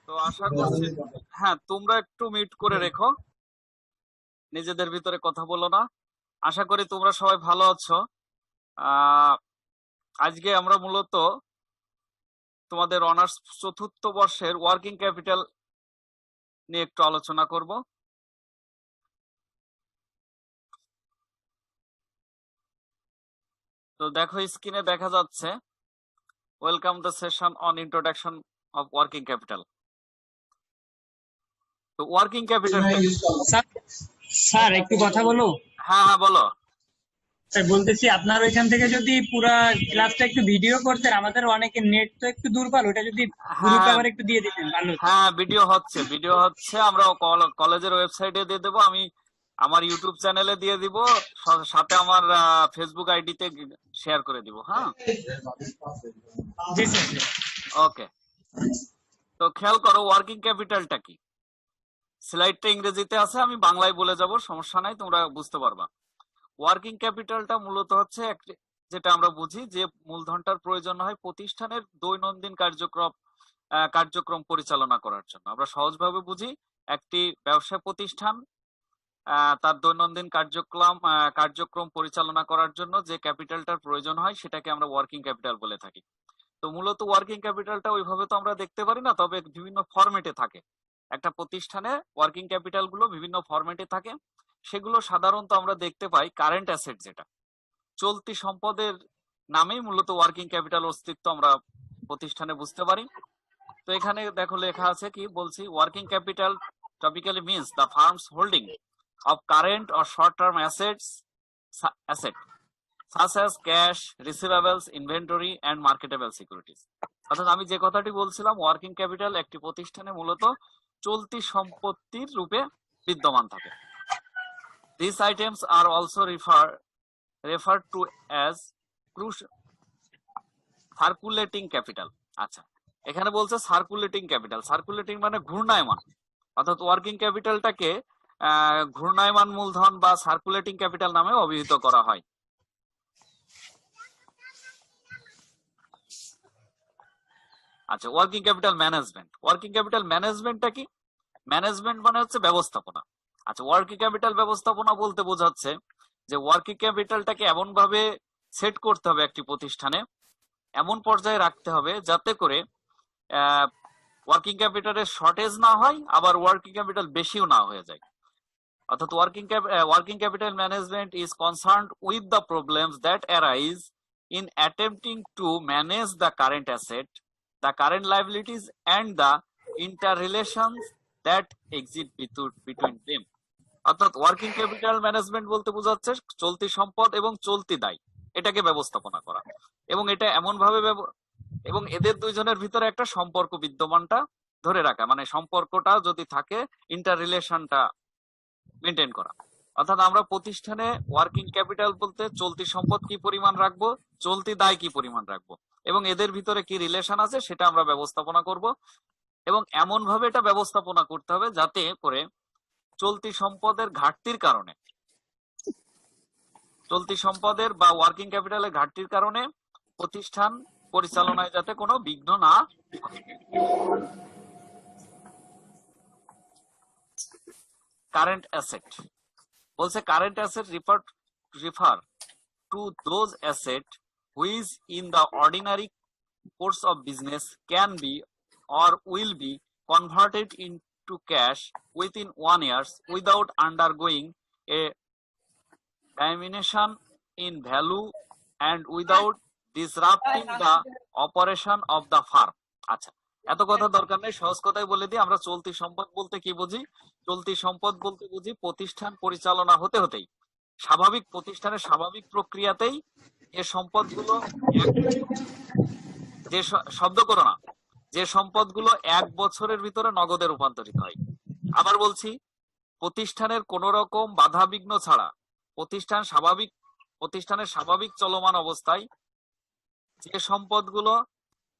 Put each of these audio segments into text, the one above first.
তো আশা করছি, হ্যাঁ তোমরা একটু মিউট করে রেখো, নিজেদের ভিতরে কথা বলো না। আশা করি তোমরা সবাই ভালো আছো। আহ আজকে আমরা মূলত তোমাদের অনার্স চতুর্থ বর্ষের ওয়ার্কিং ক্যাপিটাল নিয়ে একটু আলোচনা করব। তো দেখো স্ক্রিনে দেখা যাচ্ছে, welcome the session on introduction of working capital. তো ওয়ার্কিং ক্যাপিটালটা, স্যার স্যার একটু কথা বলো। হ্যাঁ হ্যাঁ বলো। স্যার বলতেছি আপনার ওইখান থেকে যদি পুরা ক্লাসটা একটু ভিডিও করতেন, আমাদের অনেকের নেট তো একটু দুর্বল, ওটা যদি হ্যাঁ গ্রুপে হ্যাঁ আবার একটু দিয়ে দিতেন ভালো হতো। হ্যাঁ, ভিডিও হচ্ছে আমরা কলেজের ওয়েবসাইটে দিয়ে দেবো, আমি আমার ইউটিউব চ্যানেলে দিয়ে দিব, সাথে আমার ফেসবুক আইডিতে শেয়ার করে দিব। হ্যাঁ, জি স্যার। ওকে। তো খেয়াল করো ওয়ার্কিং ক্যাপিটালটা কি। স্লাইডটা ইংরেজিতে আছে, আমি বাংলায় বলে যাব, সমস্যা নাই, তোমরা বুঝতে পারবা। ওয়ার্কিং ক্যাপিটালটা মূলত হচ্ছে যেটা আমরা বুঝি যে মূলধনটার প্রয়োজন হয় প্রতিষ্ঠানের দৈনন্দিন কার্যক্রম পরিচালনা করার জন্য। আমরা সহজভাবে বুঝি, একটি ব্যবসা প্রতিষ্ঠান তার দৈনন্দিন কার্যক্রম পরিচালনা করার জন্য যে ক্যাপিটালটার প্রয়োজন হয় সেটাকে আমরা ওয়ার্কিং ক্যাপিটাল বলে থাকি। তো মূলত ওয়ার্কিং ক্যাপিটালটা ওইভাবে তো আমরা দেখতে পারি না, তবে বিভিন্ন ফরম্যাটে থাকে। একটা প্রতিষ্ঠানে ওয়ার্কিং ক্যাপিটাল গুলো বিভিন্ন ফরম্যাটে থাকে। সেগুলো সাধারণত আমরা দেখতে পাই কারেন্ট অ্যাসেট, যেটা চলতি সম্পদের নামেই মূলত ওয়ার্কিং ক্যাপিটাল অস্তিত্ব আমরা প্রতিষ্ঠানে বুঝতে পারি। তো এখানে দেখো লেখা আছে, কি বলছি, working capital typically means the firm's holding of current or short-term asset such as cash, receivables, inventory and marketable securities. অর্থাৎ আমি যে কথাটি বলছিলাম, ওয়ার্কিং ক্যাপিটাল একটি প্রতিষ্ঠানে মূলত চলতি সম্পত্তির রূপে বিদ্যমান থাকে। These items are also referred to as circulating capital. আচ্ছা, এখানে বলছে সার্কুলেটিং ক্যাপিটাল। সার্কুলেটিং মানে ঘূর্ণায়মান, অর্থাৎ ওয়ার্কিং ক্যাপিটালটাকে ঘূর্ণায়মান মূলধন বা সার্কুলেটিং ক্যাপিটাল নামে অভিহিত করা হয়। আচ্ছা, working capital management. Working capital ম্যানেজমেন্টটা কি? ম্যানেজমেন্ট মানে হচ্ছে ব্যবস্থাপনা। আচ্ছা, ওয়ার্কিং ক্যাপিটাল ব্যবস্থাপনা বলতে বোঝাচ্ছে যে ওয়ার্কিং ক্যাপিটালটাকে এমন ভাবে সেট করতে হবে একটি প্রতিষ্ঠানে, এমন পর্যায়ে রাখতে হবে যাতে করে ওয়ার্কিং ক্যাপিটালের শর্টেজ না হয়, আবার ওয়ার্কিং ক্যাপিটাল বেশিও না হয়ে যায়। অর্থাৎ working capital management is concerned with the problems that arise in attempting to manage the current asset, the current liabilities and the inter relations that exist between them. অর্থাৎ working capital management বলতে বোঝাচ্ছে চলতি সম্পদ এবং চলতি দায়, এটাকে ব্যবস্থাপনা করা, এবং এটা এমন ভাবে এবং এদের দুইজনের ভিতরে একটা সম্পর্ক বিদ্যমানটা ধরে রাখা, মানে সম্পর্কটা যদি থাকে, ইন্টার রিলেশনটা মেনটেন করা। অর্থাৎ আমরা প্রতিষ্ঠানে ওয়ার্কিং ক্যাপিটাল বলতে চলতি সম্পদ কি পরিমাণ রাখবো, চলতি দায় কি পরিমাণ রাখবো, এবং এদের ভিতরে কি রিলেশন আছে সেটা আমরা ব্যবস্থাপনা করব। এবং এমন ভাবে এটা ব্যবস্থাপনা করতে হবে যাতে করে চলতি সম্পদের ঘাটতির কারণে, চলতি সম্পদের বা ওয়ার্কিং ক্যাপিটালের ঘাটতির কারণে প্রতিষ্ঠান পরিচালনায় যাতে কোনো বিঘ্ন না ঘটে। কারেন্ট অ্যাসেট বলছে, কারেন্ট অ্যাসেট রিফার to those assets which in the ordinary course of business can be or will be converted into cash within 1 year without undergoing a diminution in value and without disrupting the operation of the firm. আচ্ছা, এত কথা দরকার নেই, সহজ কথাই বলে দিই। আমরা চলতি সম্পদ বলতে কি বুঝি? চলতি সম্পদ বলতে বুঝি প্রতিষ্ঠান পরিচালনা হতে হতেই, স্বাভাবিক প্রতিষ্ঠানের স্বাভাবিক প্রক্রিয়াতেই যে সম্পদগুলো যে শব্দ করো না, যে সম্পদগুলো 1 বছরের ভিতরে নগদে রূপান্তরিত হয়। আবার বলছি, প্রতিষ্ঠানের কোন রকম বাধা বিঘ্ন ছাড়া প্রতিষ্ঠানের স্বাভাবিক চলমান অবস্থায় যে সম্পদগুলো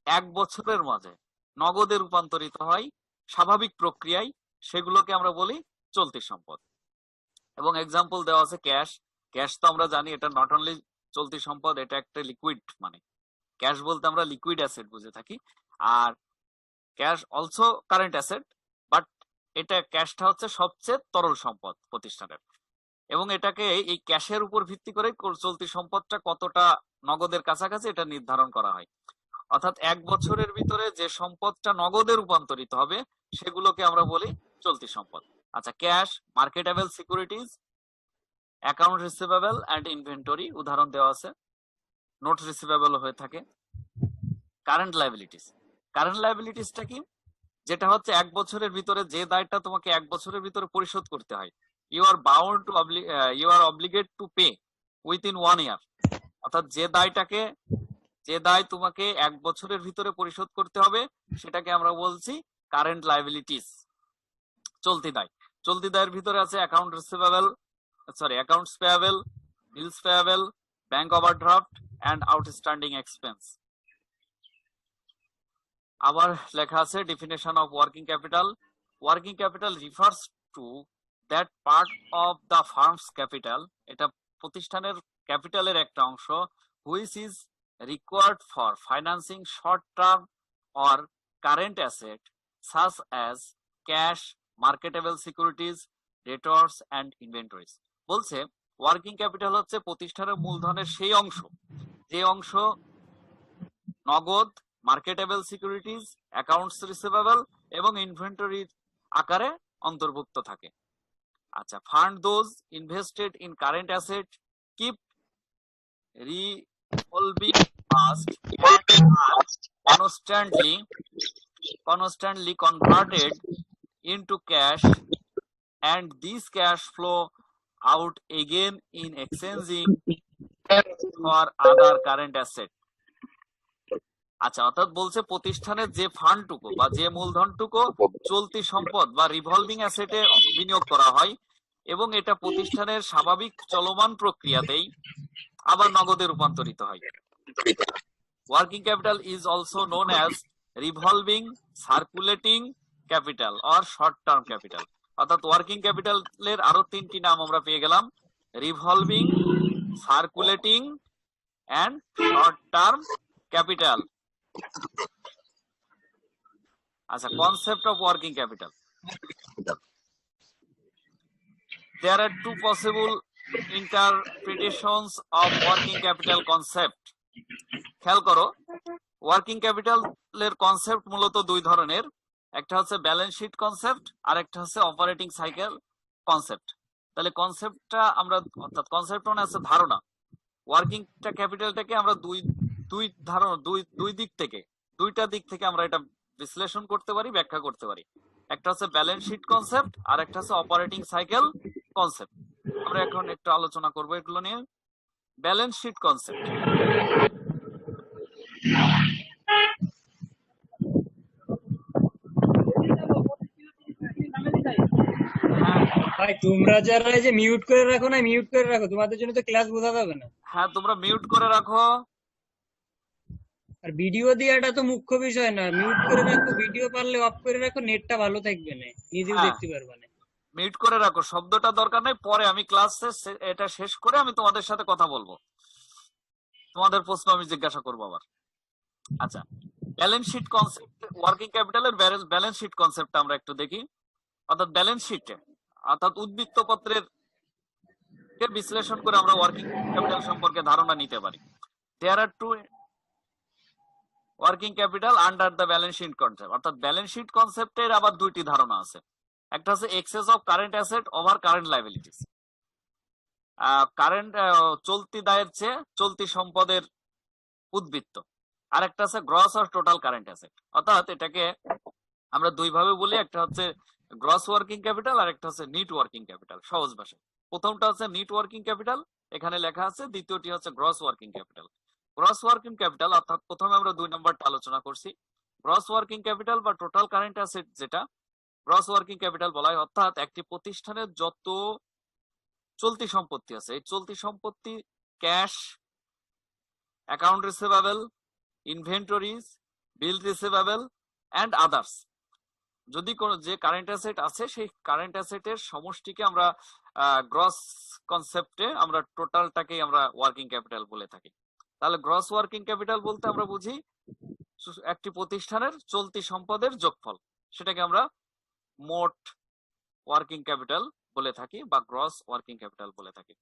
1 বছরের মাঝে নগদে রূপান্তরিত হয় স্বাভাবিক প্রক্রিয়ায়, সেগুলোকে আমরা বলি চলতি সম্পদ। এবং এক্সাম্পল দেওয়া আছে ক্যাশ। ক্যাশ তো আমরা জানি এটা নট অনলি চলতি সম্পদ, এটা একটা লিকুইড, মানে ক্যাশ বলতে আমরা লিকুইড অ্যাসেট বুঝে থাকি। আর cash also current asset, but এটা ক্যাশটা হচ্ছে সবচেয়ে তরল সম্পদ প্রতিষ্ঠানের, এবং এটাকে এই ক্যাশের উপর ভিত্তি করে চলতি সম্পদটা কতটা নগদের কাছাকাছি এটা নির্ধারণ করা হয়। অর্থাৎ 1 বছরের ভিতরে যে সম্পদটা নগদে রূপান্তরিত হবে সেগুলোকে আমরা বলি চলতি সম্পদ। আচ্ছা, cash, marketable securities, account receivable and inventory উদাহরণ দেওয়া আছে, নোট রিসিভেবল হয়ে থাকে। কারেন্ট লায়াবিলিটিস, কারেন্ট লায়াবিলিটিসটা কি? যেটা হচ্ছে 1 বছরের ভিতরে যে দায়টা তোমাকে 1 বছরের ভিতরে পরিশোধ করতে হয়, you are bound to you are obligate to pay within 1 year. অর্থাৎ যে দায় তোমাকে 1 বছরের ভিতরে পরিশোধ করতে হবে সেটাকে আমরা বলছি কারেন্ট লায়াবিলিটিস, চলতি দায়। চলতি দায়ের ভিতরে আছে account receivable, accounts payable, bills payable, bank overdraft and outstanding expense. আবার লেখা আছে definition of working capital. Working capital refers to that part of the firm's capital, এটা প্রতিষ্ঠানের ক্যাপিটালের একটা অংশ, which is required for financing short-term or current asset such as cash, marketable securities, debtors and inventories। বলছে working capital হচ্ছে প্রতিষ্ঠানের মূলধনের সেই অংশ যে অংশ নগদ, মার্কেটেবল সিকিউরিটিজ, অ্যাকাউন্টস রিসিভেবল এবং ইনভেন্টরির আকারে অন্তর্ভুক্ত থাকে। আচ্ছা, fund those invested in current asset keep revolving fast and constantly converted into cash, and this cash flow out again in exchanging for other current asset। আচ্ছা, অর্থাৎ বলছে প্রতিষ্ঠানের যে ফান্ডটুকু বা যে মূলধনটুকু চলতি সম্পদ বা রিভলভিং অ্যাসেটে বিনিয়োগ করা হয় এবং এটা প্রতিষ্ঠানের স্বাভাবিক চলমান প্রক্রিয়াতেই আবার নগদে রূপান্তরিত হয়। Working capital is also known as revolving circulating capital or short term capital. অর্থাৎ ওয়ার্কিং ক্যাপিটালের আরো 3টি নাম আমরা পেয়ে গেলাম, revolving, circulating and short term capital. আচ্ছা, concept of working capital. There are two possible interpretations of working capital concept। খেয়াল করো, ওয়ার্কিং ক্যাপিটালের কনসেপ্ট মূলত 2 ধরনের, একটা হচ্ছে ব্যালেন্স শিট কনসেপ্ট আর একটা হচ্ছে অপারেটিং সাইকেল কনসেপ্ট। তাহলে কনসেপ্টটা আমরা, অর্থাৎ কনসেপ্ট মানে আছে ধারণা, ওয়ার্কিং ক্যাপিটালটাকে আমরা দুইটা দিক থেকে আমরা এটা বিশ্লেষণ করতে পারি, ব্যাখ্যা করতে পারি। একটা হচ্ছে ব্যালেন্স শিট কনসেপ্ট আর একটা হচ্ছে অপারেটিং সাইকেল কনসেপ্ট। আমরা এখন একটু আলোচনা করব এগুলো নিয়ে। ব্যালেন্স শিট কনসেপ্ট, ভাই তোমরা যারা এই যে মিউট করে রাখো না, মিউট করে রাখো, তোমাদের জন্য তো ক্লাস বোঝা যাবে না। হ্যাঁ তোমরা মিউট করে রাখো। আর ভিডিও দেওয়াটা তো মুখ্য বিষয় না, মিউট করে রাখো, ভিডিও পারলে অফ করে রাখো, নেটটা ভালো থাকবে না, নিজেও দেখতে পারবে না। মিউট করে রাখো, শব্দটা দরকার নাই, পরে আমি ক্লাস এটা শেষ করে আমি তোমাদের সাথে কথা বলবো, তোমাদের প্রশ্ন আমি জিজ্ঞাসা করবো আবার। আচ্ছা, ব্যালেন্স শিট কনসেপ্ট, ওয়ার্কিং ক্যাপিটালের ব্যালেন্স শিট কনসেপ্ট আমরা একটু দেখি। অর্থাৎ ব্যালেন্স শিটে, অর্থাৎ উদ্বৃত্ত পত্রের বিশ্লেষণ করে আমরা ওয়ার্কিং ক্যাপিটাল সম্পর্কে ধারণা নিতে পারি। There are two working capital under the balance sheet concept. অর্থাৎ ব্যালেন্স শিট কনসেপ্টের আবার 2টি ধারণা আছে। একটা হচ্ছে excess of current asset over current liabilities, current চলতি দায়ের চেয়ে চলতি সম্পদের উদ্বৃত্ত। আর একটা আছে gross or total current asset. অর্থাৎ এটাকে আমরা 2 ভাবে বলি, একটা হচ্ছে গ্রস ওয়ার্কিং ক্যাপিটাল আর একটা হচ্ছে নিট ওয়ার্কিং ক্যাপিটাল। সহজ ভাষায় প্রথমটা হচ্ছে নিট ওয়ার্কিং ক্যাপিটাল, এখানে লেখা আছে, দ্বিতীয়টি হচ্ছে gross working capital. Gross working capital অর্থাৎ প্রথমে আমরা 2 নম্বরটা আলোচনা করছি। গ্রস ওয়ার্কিং ক্যাপিটাল বা টোটাল কারেন্ট অ্যাসেট যেটা গ্রস ওয়ার্কিং ক্যাপিটাল বলা হয়, অর্থাৎ একটি প্রতিষ্ঠানের যত চলতি সম্পত্তি আছে, এই চলতি সম্পত্তি cash, account receivable, inventories, bill receivable and others, যদি কোন যে কারেন্ট অ্যাসেট আছে সেই কারেন্ট অ্যাসেটের সমষ্টিকে আমরা গ্রস কনসেপ্টে আমরা টোটালটাকে আমরা ওয়ার্কিং ক্যাপিটাল বলে থাকি। তাহলে গ্রস ওয়ার্কিং ক্যাপিটাল বলতে আমরা বুঝি একটি প্রতিষ্ঠানের চলতি সম্পদের যোগফল, সেটাকে আমরা মোট ওয়ার্কিং ক্যাপিটাল বলে থাকি বা গ্রস ওয়ার্কিং ক্যাপিটাল বলে থাকি।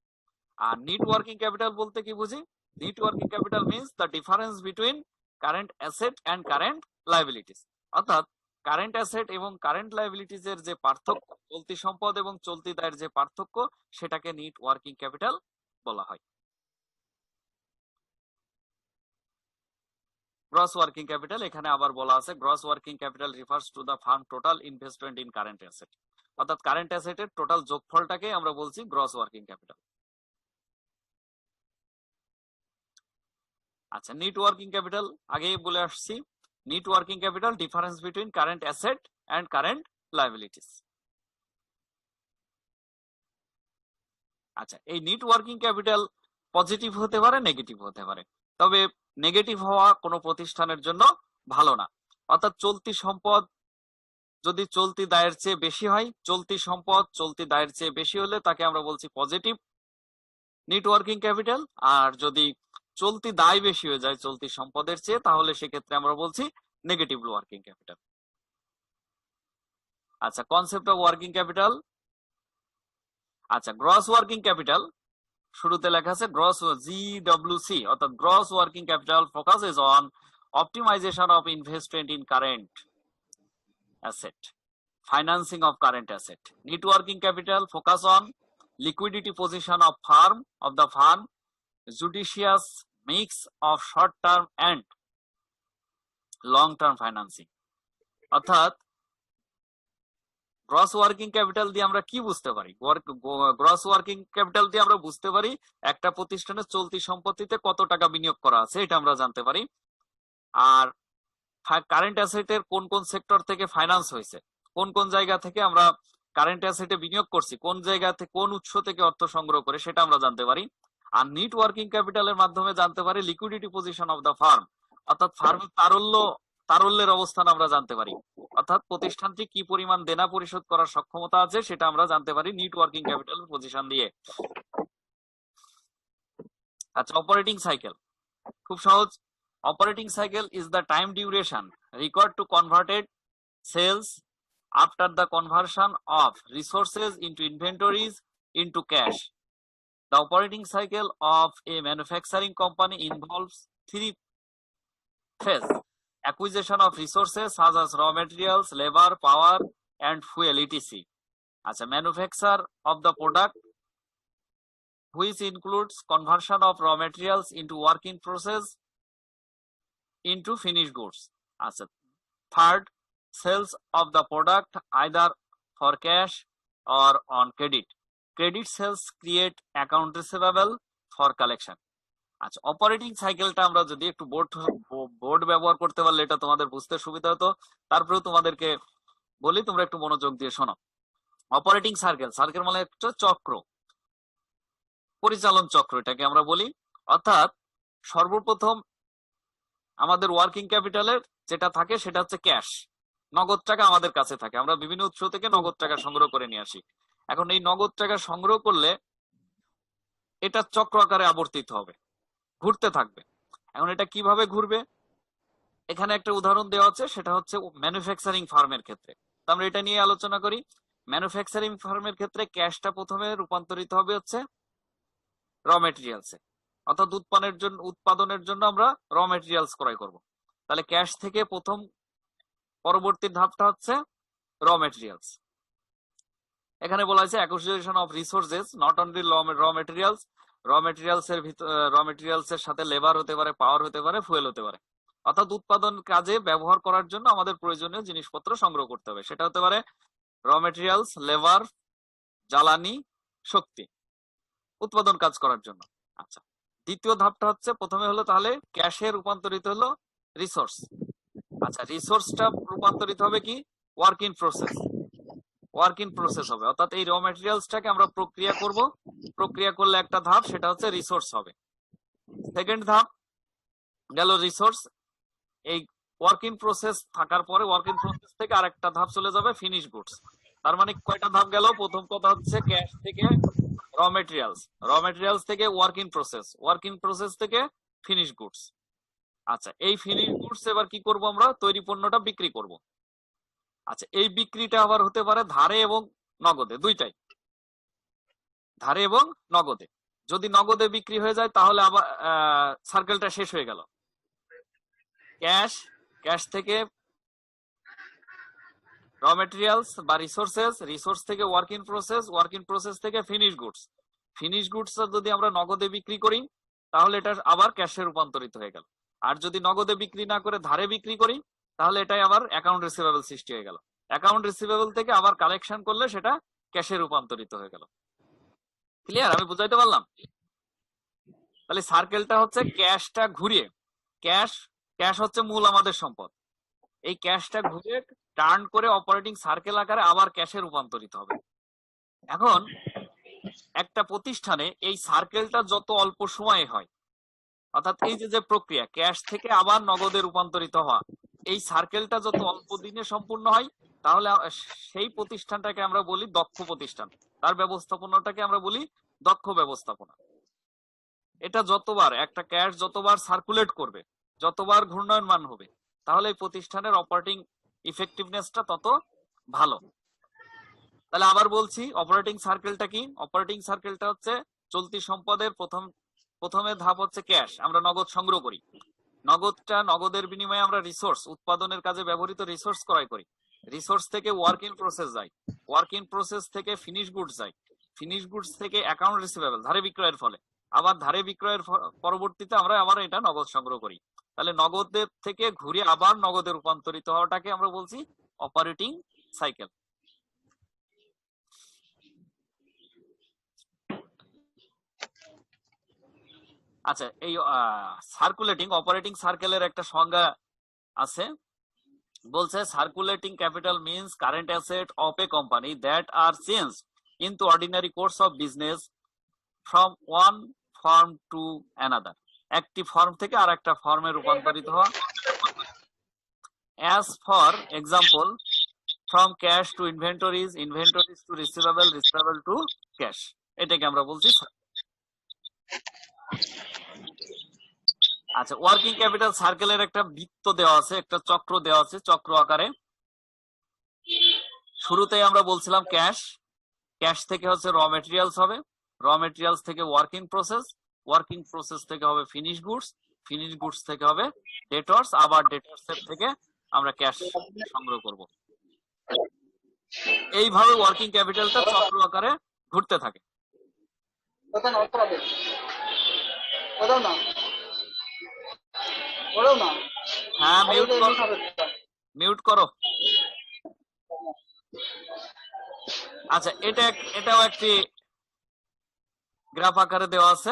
আর নিট ওয়ার্কিং ক্যাপিটাল বলতে কি বুঝি? Net working capital means the difference between current asset and current liabilities, অর্থাৎ কারেন্ট অ্যাসেট এবং কারেন্ট লাইবিলিটিস এর যে পার্থক্য, চলতি সম্পদ এবং চলতি দায়ের যে পার্থক্য, সেটাকে নিট ওয়ার্কিং ক্যাপিটাল বলা হয়। গ্রস ওয়ার্কিং ক্যাপিটাল, এখানে আবার বলা আছে gross working capital refers to the firm total investment in current asset, অর্থাৎ কারেন্ট অ্যাসেটের টোটাল যোগফলটাকে আমরা বলছি গ্রস ওয়ার্কিং ক্যাপিটাল। আচ্ছা, নিট ওয়ার্কিং ক্যাপিটাল আগেই বলে আসছি, net working capital difference between current asset and current liabilities. আচ্ছা, এই নিট ওয়ার্কিং ক্যাপিটাল পজিটিভ হতে পারে, নেগেটিভ হতে পারে, তবে নেগেটিভ হওয়া কোনো প্রতিষ্ঠানের জন্য ভালো না। অর্থাৎ চলতি সম্পদ যদি চলতি দায়ের চেয়ে বেশি হয়, চলতি সম্পদ চলতি দায়ের চেয়ে বেশি হলে তাকে আমরা বলছি পজিটিভ নিট ওয়ার্কিং ক্যাপিটাল। আর যদি চলতি দায় বেশি হয়ে যায় চলতি সম্পদের চেয়ে, তাহলে সেক্ষেত্রে আমরা বলছি নেগেটিভ ওয়ার্কিং ক্যাপিটাল। আচ্ছা, কনসেপ্ট অফ ওয়ার্কিং ক্যাপিটাল। আচ্ছা, গ্রস ওয়ার্কিং ক্যাপিটাল শুরুতে লেখা আছে গ্রস GWC, অর্থাৎ gross working capital focuses on optimization of investment in current asset, financing of current asset. Net working capital focus on liquidity position of the firm, judicious mix of short term and long term financing. অর্থাৎ gross working capital দিয়ে আমরা কি বুঝতে পারি? Gross working capital দিয়ে আমরা বুঝতে পারি একটা প্রতিষ্ঠানের চলতি সম্পত্তিতে কত টাকা বিনিয়োগ করা আছে, এটা আমরা জানতে পারি। আর কারেন্ট অ্যাসেটের কোন কোন সেক্টর থেকে ফাইন্যান্স হয়েছে, কোন কোন জায়গা থেকে আমরা কারেন্ট অ্যাসেটে বিনিয়োগ করছি, কোন জায়গা থেকে কোন উৎস থেকে অর্থ সংগ্রহ করে, সেটা আমরা জানতে পারি। আর নিট ওয়ার্কিং ক্যাপিটালের মাধ্যমে জানতে পারি liquidity position of the farm, অর্থাৎ ফার্মের তারল্যের অবস্থান আমরা জানতে পারি, অর্থাৎ প্রতিষ্ঠানটি কি পরিমাণ দেনা পরিশোধ করার সক্ষমতা আছে সেটা আমরা জানতে পারি নিট ওয়ার্কিং ক্যাপিটালের পজিশন দিয়ে। আচ্ছা, অপারেটিং সাইকেল খুব সহজ। Operating cycle is the time duration required to converted sales after the conversion of resources into inventories into cash. The operating cycle of a manufacturing company involves three phases: acquisition of resources such as raw materials, labor, power, and fuel, etc. As a manufacture of the product, which includes conversion of raw materials into work in process into finished goods. As a third, sales of the product either for cash or on credit. Credit sales create account receivable for collection. আচ্ছা, operating সাইকেলটা আমরা যদি একটু board ব্যবহার করতে পারলে এটা তোমাদের বুঝতে সুবিধা হতো। তারপরেও তোমাদেরকে বলি, তোমরা একটু মনোযোগ দিয়ে শোনো। অপারেটিং সার্কেল মানে একটা চক্র, পরিচালন চক্র এটাকে আমরা বলি। অর্থাৎ সর্বপ্রথম আমাদের ওয়ার্কিং ক্যাপিটালের যেটা থাকে সেটা হচ্ছে ক্যাশ, নগদ টাকা আমাদের কাছে থাকে, আমরা বিভিন্ন উৎস থেকে নগদ টাকা সংগ্রহ করে নিয়ে আসি। এখন এই নগদ টাকা সংগ্রহ করলে এটা চক্র আকারে আবর্তিত হবে, ঘুরতে থাকবে। এখন এটা কিভাবে ঘুরবে, এখানে একটা উদাহরণ দেওয়া আছে, সেটা হচ্ছে ম্যানুফ্যাকচারিং ফার্মের ক্ষেত্রে। আমরা এটা নিয়ে আলোচনা করি। ম্যানুফ্যাকচারিং ফার্মের ক্ষেত্রে ক্যাশটা প্রথমে রূপান্তরিত হবে হচ্ছে র মেটেরিয়ালসে, অর্থাৎ উৎপাদনের জন্য আমরা র মেটেরিয়ালস ক্রয় করব। তাহলে ক্যাশ থেকে প্রথম পরবর্তী ধাপটা হচ্ছে র মেটেরিয়ালস। এখানে বলা হয়েছে acquisition of resources, not only raw materials, raw materials এর সাথে লেবার হতে পারে, পাওয়ার হতে পারে, ফুয়েল হতে পারে। অর্থাৎ উৎপাদন কাজে ব্যবহার করার জন্য আমাদের প্রয়োজনীয় জিনিসপত্র সংগ্রহ করতে হবে, সেটা হতে পারে র মেটেরিয়ালস, লেবার, জ্বালানি, শক্তি, উৎপাদন কাজ করার জন্য। আচ্ছা, দ্বিতীয় ধাপটা হচ্ছে, প্রথমে হলো তাহলে ক্যাশে রূপান্তরিত হলো রিসোর্স। আচ্ছা, রিসোর্সটা রূপান্তরিত হবে কি ওয়ার্ক ইন প্রসেস হবে, অর্থাৎ এই র মেটেরিয়ালসটাকে আমরা প্রক্রিয়া করব, প্রক্রিয়া করলে একটা ধাপ, সেটা হচ্ছে রিসোর্স হবে। সেকেন্ড ধাপ গেল রিসোর্স, এই ওয়ার্ক ইন প্রসেস থাকার পরে ওয়ার্ক ইন প্রসেস থেকে আরেকটা ধাপ চলে যাবে ফিনিশ গুডস। তার মানে কয়টা ধাপ গেল? প্রথম কথা হচ্ছে ক্যাশ থেকে র মেটেরিয়ালস থেকে ওয়ার্ক ইন প্রসেস থেকে ফিনিশ গুডস। আচ্ছা, এই ফিনিশ গুডস এবার কি করব, আমরা তৈরি পণ্যটা বিক্রি করব। আচ্ছা, এই বিক্রিটা আবার হতে পারে ধারে এবং নগদে, দুইটাই, ধারে এবং নগদে। যদি নগদে বিক্রি হয়ে যায় তাহলে আবার সার্কেলটা শেষ হয়ে গেল। ক্যাশ, ক্যাশ থেকে র মেটেরিয়ালস বা রিসোর্সেস, রিসোর্স থেকে ওয়ার্ক ইন প্রসেস থেকে ফিনিশ গুডস, ফিনিশ গুডস যদি আমরা নগদে বিক্রি করি তাহলে এটা আবার ক্যাশে রূপান্তরিত হয়ে গেল। আর যদি নগদে বিক্রি না করে ধারে বিক্রি করি তাহলে এটাই আবার অ্যাকাউন্ট রিসিভেবল সৃষ্টি হয়ে গেল। অ্যাকাউন্ট রিসিভেবল থেকে আবার কালেকশন করলে সেটা ক্যাশে রূপান্তরিত হয়ে গেল। ক্লিয়ার? আমি বুঝাইতে পারলাম? তাহলে সার্কেলটা হচ্ছে ক্যাশটা ঘুরিয়ে, ক্যাশ, ক্যাশ হচ্ছে মূল আমাদের সম্পদ, এই ক্যাশটা ঘুরে টার্ন করে অপারেটিং সার্কেল আকারে আবার ক্যাশে রূপান্তরিত হবে। এখন একটা প্রতিষ্ঠানে এই সার্কেলটা যত অল্প সময়ে হয়, অর্থাৎ এই যে প্রক্রিয়া ক্যাশ থেকে আবার নগদে রূপান্তরিত হওয়া, এই সার্কেলটা যত অল্প দিনে সম্পূর্ণ হয় তাহলে সেই প্রতিষ্ঠানটাকে আমরা বলি দক্ষ প্রতিষ্ঠান, তার ব্যবস্থাপনাটাকে আমরা বলি দক্ষ ব্যবস্থাপনা। এটা যতবার একটা ক্যাশ যতবার সার্কুলেট করবে, যতবার ঘূর্ণায়মান হবে, তাহলে এই প্রতিষ্ঠানের অপারেটিং ইফেক্টিভনেসটা তত ভালো। তাহলে আবার বলছি, অপারেটিং সার্কেলটা কি? অপারেটিং সার্কেলটা হচ্ছে চলতি সম্পদের প্রথমে ধাপ হচ্ছে ক্যাশ, আমরা নগদ সংগ্রহ করি, নগদটা, নগদের বিনিময়ে আমরা রিসোর্স, উৎপাদনের কাজে ব্যবহৃত রিসোর্স ক্রয় করি, রিসোর্স থেকে ওয়ার্ক ইন প্রসেস যায়, ওয়ার্ক ইন প্রসেস থেকে ফিনিশ গুডস যায়, ফিনিশ গুডস থেকে অ্যাকাউন্ট রিসিভেবল ধারে বিক্রয়ের ফলে, আবার ধারে বিক্রয়ের পরবর্তীতে আমরা আবার এটা নগদ সংগ্রহ করি। তাহলে নগদের থেকে ঘুরে আবার নগদে রূপান্তরিত হওয়াটাকে আমরা বলছি অপারেটিং সাইকেল। আচ্ছা, এই সার্কুলেটিং অপারেটিং সার্কেলের একটা সংজ্ঞা আছে, বলছে circulating capital means current asset of a company that are change into ordinary course of business from one form to another, একটি ফর্ম থেকে আর একটা ফর্মে রূপান্তরিত হওয়া। As for example, from cash to inventories, inventories to receivable, receivable to cash, এটাকে আমরা বলছি। আচ্ছা, ওয়ার্কিং ক্যাপিটাল সার্কেলের একটা বৃত্ত দেওয়া আছে, একটা চক্র দেওয়া আছে চক্র আকারে। শুরুতেই আমরা বলছিলাম ক্যাশ, ক্যাশ থেকে হচ্ছে র মেটেরিয়ালস হবে, র মেটেরিয়ালস থেকে ওয়ার্কিং প্রসেস, ওয়ার্কিং প্রসেস থেকে হবে ফিনিশ গুডস, ফিনিশ গুডস থেকে হবে ডেটর্স, আবার ডেটর্স এর থেকে আমরা ক্যাশ সংগ্রহ করব। এইভাবে ওয়ার্কিং ক্যাপিটালটা চক্র আকারে ঘুরতে থাকে। হ্যাঁ, মিউট করো। আচ্ছা, এটাও একটি গ্রাফ আকারে দেওয়া আছে।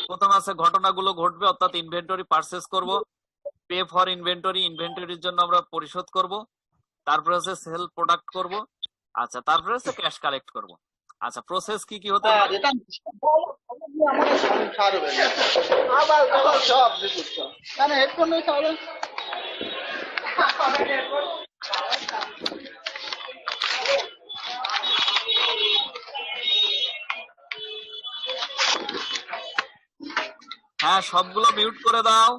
প্রথম আছে ঘটনাগুলো ঘটবে, অর্থাৎ ইনভেন্টরি পারচেজ করব, পে ফর ইনভেন্টরি, ইনভেন্টরির জন্য আমরা পরিশোধ করব, তারপরে হচ্ছে সেল প্রোডাক্ট করব, আচ্ছা তারপরে হচ্ছে ক্যাশ কালেক্ট করব। আচ্ছা, প্রসেস কি কি হতে পারে? হ্যাঁ, সবগুলো মিউট করে দাও।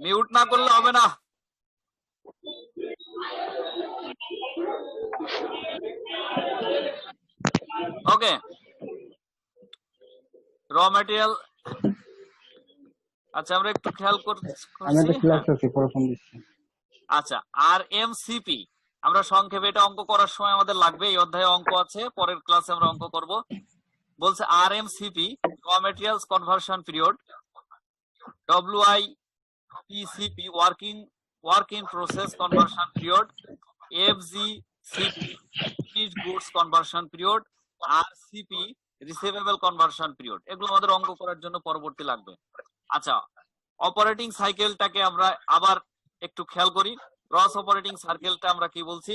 মিউট না করলে হবে না। ওকে, র মেটেরিয়াল। আচ্ছা, আমরা একটু খেয়াল করছি। আচ্ছা, RMCP আমরা সংক্ষেপে, এটা অঙ্ক করার সময় আমাদের লাগবে, এই অধ্যায়ে অঙ্ক আছে, পরের ক্লাসে আমরা অঙ্ক করব। বলছে RMCP, raw materials conversion period, WIPCP, work in process conversion period, FGCP, finished goods conversion period, RCP, receivable conversion period. এগুলো আমাদের অঙ্ক করার জন্য পরবর্তী লাগবে। আচ্ছা, অপারেটিং সাইকেলটাকে আমরা আবার একটু খেয়াল করি। গ্রস অপারেটিং সার্কেলটা আমরা কি বলছি?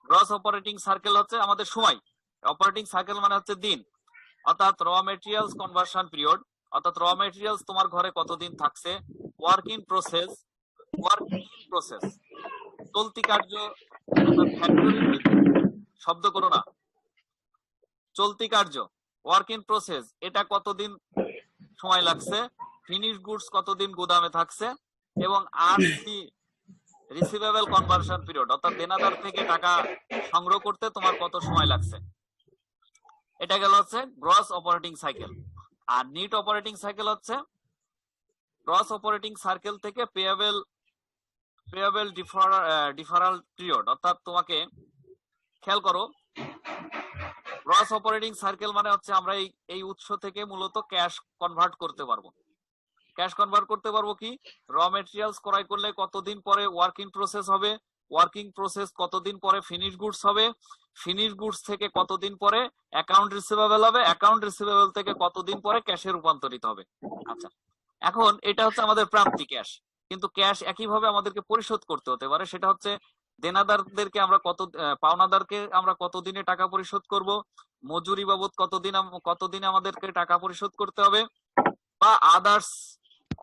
গ্রস অপারেটিং সার্কেল হচ্ছে আমাদের সময়, অপারেটিং সার্কেল মানে হচ্ছে দিন, অর্থাৎ র মেটেরিয়ালস কনভার্সন পিরিয়ড, অর্থাৎ র মেটেরিয়ালস তোমার ঘরে কতদিন থাকছে, ওয়ার্ক ইন প্রসেস, চলতি কার্য, শব্দ করো না, চলতি কার্য ওয়ার্ক ইন প্রসেস এটা কতদিন সময় লাগছে, ফিনিশ গুডস কতদিন গুদামে থাকছে, এবং আরসি রিসিভেবল কনভার্সন পিরিয়ড অর্থাৎ দেনাদার থেকে টাকা সংগ্রহ করতে তোমার কত সময় লাগছে। এটা গেল হচ্ছে গ্রস অপারেটিং সাইকেল। আর নিট অপারেটিং সাইকেল হচ্ছে গ্রস অপারেটিং সাইকেল থেকে পেয়েবল ডিফারাল পিরিয়ড, অর্থাৎ তোমাকে খেয়াল করো, গ্রস অপারেটিং সাইকেল মানে হচ্ছে আমরা এই উৎস থেকে মূলত ক্যাশ কনভার্ট করতে পারবো। ক্যাশ কনভার্ট করতে পারবো কি, র মেটেরিয়ালস ক্রয় করলে কতদিন পরে ওয়ার্কিং প্রসেস হবে, ওয়ার্কিং প্রসেস কতদিন পরে ফিনিশ গুডস হবে, ফিনিশ গুডস থেকে কতদিন পরে অ্যাকাউন্ট রিসিভেবল হবে, অ্যাকাউন্ট রিসিভেবল থেকে কতদিন পরে ক্যাশে রূপান্তরিত হবে। আচ্ছা, এখন এটা হচ্ছে আমাদের প্রাপ্তি ক্যাশ, কিন্তু ক্যাশ একইভাবে আমাদেরকে পরিশোধ করতে হতে পারে। সেটা হচ্ছে দেনাদারদেরকে আমরা পাওনাদারকে আমরা কতদিনে টাকা পরিশোধ করব, মজুরি বাবদ কতদিনে আমাদেরকে টাকা পরিশোধ করতে হবে, বা আদার্স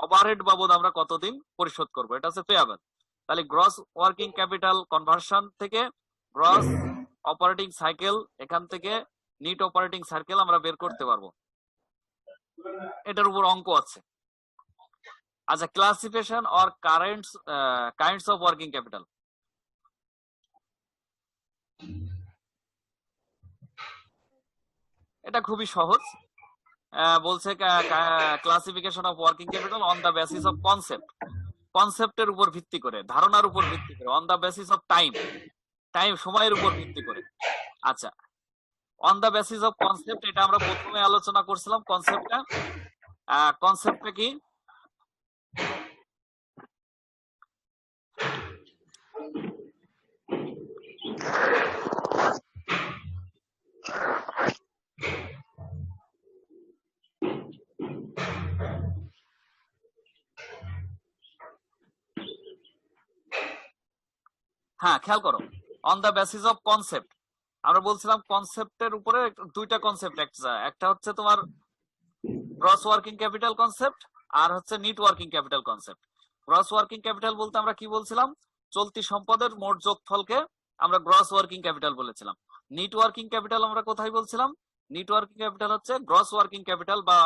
ওভারহেড বাবদ আমরা কতদিন পরিশোধ করব, এটা হচ্ছে পেয়াবল। তাহলে গ্রস ওয়ার্কিং ক্যাপিটাল কনভার্সন থেকে গ্রস অপারেটিং সাইকেল, এখান থেকে নিট অপারেটিং সাইকেল আমরা বের করতে পারবো। এটার উপর অঙ্ক আছে। আচ্ছা, classification or kinds of working capital. এটা খুবই সহজ। বলছে classification of working capital on the basis of কনসেপ্টের উপর ভিত্তি করে, ধারণার উপর ভিত্তি করে, on the basis of time সময়ের উপর ভিত্তি করে। আচ্ছা, on the basis of concept এটা আমরা প্রথমে আলোচনা করছিলাম। কনসেপ্টটা কি, হ্যাঁ খেয়াল করো, on the basis of concept আমরা বলছিলাম কনসেপ্টের উপরে দুইটা কনসেপ্ট, একটা হচ্ছে তোমার গ্রস ওয়ার্কিং ক্যাপিটাল কনসেপ্ট, আর হচ্ছে net working capital concept. Gross working capital বলতে আমরা কি বলছিলাম, চলতি সম্পদের মোট যোগফলকে আমরা গ্রস ওয়ার্কিং ক্যাপিটাল বলেছিলাম। নিট ওয়ার্কিং ক্যাপিটাল আমরা কোথায় বলছিলাম, নিট ওয়ার্কিং ক্যাপিটাল হচ্ছে গ্রস ওয়ার্কিং ক্যাপিটাল বা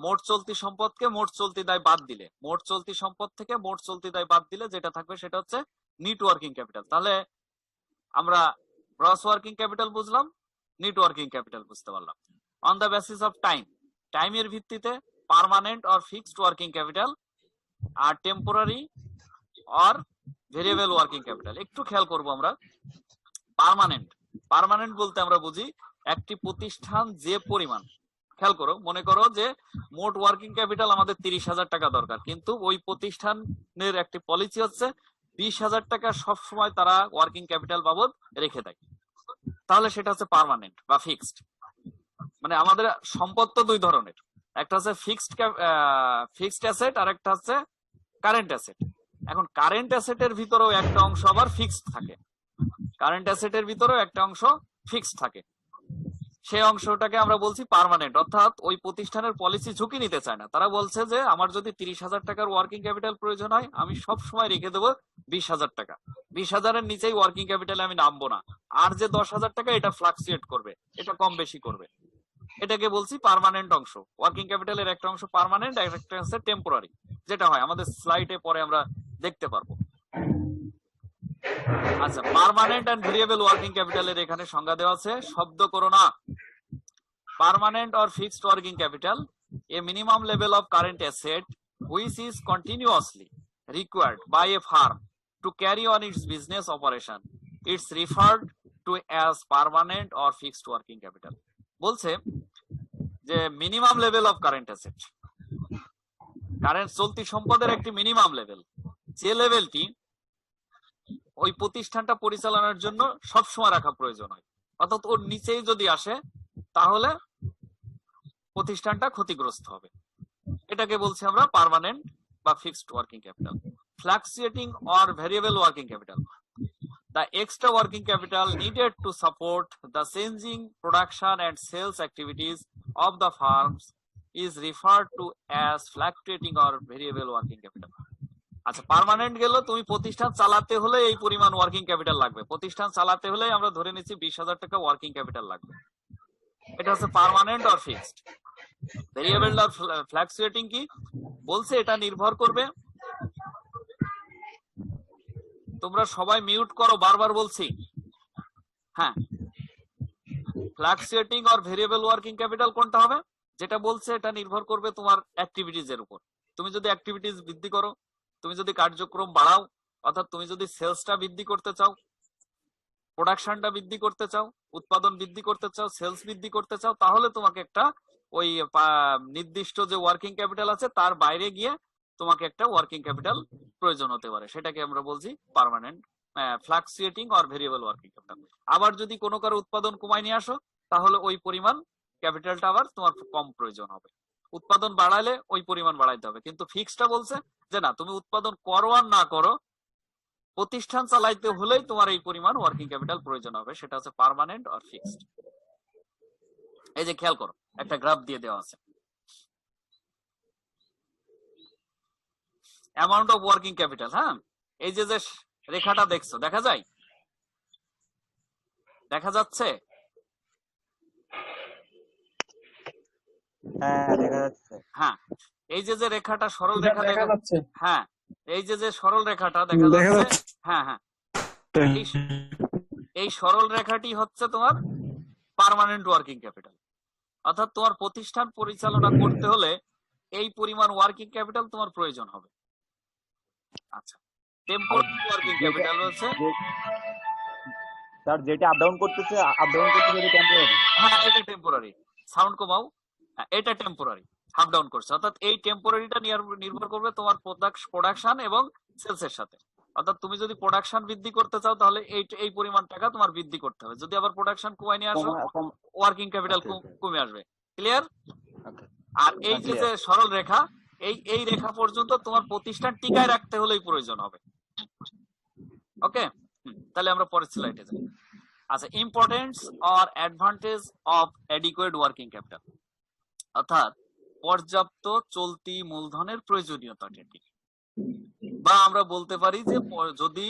মোট চলতি সম্পদকে মোট চলতি দায় বাদ দিলে, মোট চলতি সম্পদ থেকে মোট চলতি দায় বাদ দিলে যেটা থাকবে সেটা হচ্ছে নিট ওয়ার্কিং ক্যাপিটাল। তাহলে আমরা গ্রস ওয়ার্কিং ক্যাপিটাল বুঝলাম, নিট ওয়ার্কিং ক্যাপিটাল বুঝতে পারলাম। অন দা বেসিস অফ টাইমের ভিত্তিতে permanent or fixed working capital, আর temporary or variable working capital. একটু খেয়াল করব আমরা, পার্মানেন্ট বলতে আমরা বুঝি একটি প্রতিষ্ঠান যে পরিমাণ, খেয়াল করো, মনে করো যে মোট ওয়ার্কিং ক্যাপিটাল আমাদের 30,000 টাকা দরকার, কিন্তু ওই প্রতিষ্ঠানের একটি পলিসি হচ্ছে 20,000 টাকা সবসময় তারা ওয়ার্কিং ক্যাপিটাল বাবদ রেখে দেয়, তাহলে সেটা হচ্ছে পার্মানেন্ট বা ফিক্সড। মানে আমাদের সম্পদ তো দুই ধরনের, একটা হচ্ছে ফিক্সড অ্যাসেট আর একটা হচ্ছে কারেন্ট অ্যাসেট। এখন কারেন্ট অ্যাসেটের ভিতরেও একটা অংশ আবার ফিক্সড থাকে, কারেন্ট অ্যাসেটের ভিতরেও একটা অংশ ফিক্সড থাকে, সেই অংশটাকে আমরা বলছি পার্মানেন্ট। অর্থাৎ ওই প্রতিষ্ঠানের পলিসি ঝুঁকি নিতে চায় না, তারা বলছে যে আমার যদি 30,000 টাকার ওয়ার্কিং ক্যাপিটাল প্রয়োজন হয়, আমি সব সময় রেখে দেবো 20,000 টাকা, 20,000-এর নিচেই ওয়ার্কিং ক্যাপিটালে আমি নামবো না, আর যে 10,000 টাকা এটা ফ্লাকচুয়েট করবে, এটা কম বেশি করবে, এটাকে বলছি পার্মানেন্ট অংশ। ওয়ার্কিং ক্যাপিটালের একটা অংশ পার্মানেন্ট, একটা হচ্ছে টেম্পোরারি, যেটা হয় আমাদের স্লাইডে পরে আমরা দেখতে পারবো। আচ্ছা, পার্মানেন্ট এন্ড ভেরিয়েবল ওয়ার্কিং ক্যাপিটালের এখানে সংজ্ঞা দেওয়া আছে, শব্দ করো না। Permanent or fixed working capital, A minimum level of current asset which is continuously required by a firm to carry on its business operation. It's referred to as permanent or fixed working capital. বলছে যে minimum level of current asset, current চলতি সম্পদের একটি minimum level, যে লেভেলটি ওই প্রতিষ্ঠানটা পরিচালনার জন্য সবসময় রাখা প্রয়োজন হয়, অর্থাৎ ওর নিচেই যদি আসে তাহলে প্রতিষ্ঠানটা ক্ষতিগ্রস্ত হবে, এটাকে বলছি আমরা পার্মানেন্ট বা fixed working capital. Fluctuating or variable working capital, the extra working capital needed to support the changing production and sales activities of the firms is referred to as fluctuating or variable working capital. আচ্ছা, permanent গেল, তুমি প্রতিষ্ঠান চালাতে হলে এই পরিমাণ working capital লাগবে। প্রতিষ্ঠান চালাতে হলে আমরা ধরে নিচ্ছি 20,000 টাকা ওয়ার্কিং ক্যাপিটাল লাগবে। এটা হচ্ছে পার্মানেন্ট আর ফিক্সড। ভেরিয়েবল আর ফ্লাকচুয়েটিং কি বলছে? এটা নির্ভর করবে, তোমরা সবাই মিউট করো, বারবার বলছি। হ্যাঁ, ফ্লাকচুয়েটিং আর ভেরিয়েবল ওয়ার্কিং ক্যাপিটাল কোনটা হবে? যেটা বলছে এটা নির্ভর করবে তোমার অ্যাক্টিভিটিজ এর উপর। তুমি যদি অ্যাক্টিভিটিজ বৃদ্ধি করো, তুমি যদি কার্যক্রম বাড়াও, অর্থাৎ তুমি যদি সেলসটা বৃদ্ধি করতে চাও, প্রোডাকশনটা বৃদ্ধি করতে চাও, উৎপাদন বৃদ্ধি করতে চাও, সেলস বৃদ্ধি করতে চাও, তাহলে তোমাকে একটা ওই নির্দিষ্ট যে ওয়ার্কিং ক্যাপিটাল আছে তার বাইরে গিয়ে তোমাকে একটা ওয়ার্কিং ক্যাপিটাল প্রয়োজন হতে পারে। সেটাকে আমরা বলছি permanent fluctuating or variable working capital. আবার যদি কোনো কারো উৎপাদন কমায় নিয়ে আসো, তাহলে ওই পরিমাণ ক্যাপিটালটা আবার তোমার কম প্রয়োজন হবে। উৎপাদন বাড়ালে ওই পরিমাণ বাড়াইতে হবে। কিন্তু ফিক্সডটা বলছে যে না, তুমি উৎপাদন করো আর না করো, প্রতিষ্ঠান চালাইতে হলেই তোমার এই পরিমাণ ওয়ার্কিং ক্যাপিটাল প্রয়োজন হবে। সেটা হচ্ছে পার্মানেন্ট আর ফিক্সড। এই যে খেয়াল করো, একটা গ্রাফ দিয়ে দেওয়া আছে, অ্যামাউন্ট অফ ওয়ার্কিং ক্যাপিটাল। হ্যাঁ, এই যে যে রেখাটা দেখছো, দেখা যায়? দেখা যাচ্ছে? হ্যাঁ, দেখা যাচ্ছে। হ্যাঁ, এই যে যে রেখাটা সরল রেখা দেখা যাচ্ছে। হ্যাঁ, এই যে যে সরল রেখাটা দেখা যাচ্ছে, হ্যাঁ হ্যাঁ, এই সরল রেখাটি হচ্ছে তোমার পার্মানেন্ট ওয়ার্কিং ক্যাপিটাল। অর্থাৎ তোমার প্রতিষ্ঠান পরিচালনা করতে হলে এই পরিমাণ ওয়ার্কিং ক্যাপিটাল তোমার প্রয়োজন হবে। আচ্ছা, টেম্পোরারি ওয়ার্কিং ক্যাপিটাল হচ্ছে, স্যার যেটা আপ ডাউন করতেছে এটা টেম্পোরারি। হ্যাঁ এটা টেম্পোরারি। সাউন্ড কমাও। হ্যাঁ, এটা টেম্পোরারি, আপ ডাউন করছে। অর্থাৎ এই টেম্পোরারিটা নির্ভর করবে তোমার প্রোডাকশন এবং সেলস এর সাথে। অর্থাৎ তুমি যদি প্রোডাকশন বৃদ্ধি করতে চাও, তাহলে এই পরিমাণ টাকা তোমার বৃদ্ধি করতে হবে। যদি আবার প্রোডাকশন কমায় নিয়ে আসো, ওয়ার্কিং ক্যাপিটাল কমে আসবে। ক্লিয়ার? আর এই যে যে সরল রেখা, এই রেখা পর্যন্ত তোমার প্রতিষ্ঠান টিকায় রাখতে হলেই প্রয়োজন হবে। ওকে, তাহলে আমরা পরের স্লাইডে যাই। আচ্ছা, importance or advantage of adequate working capital, অর্থাৎ পর্যাপ্ত চলতি মূলধনের প্রয়োজনীয়তাটা কি, বা আমরা বলতে পারি যে যদি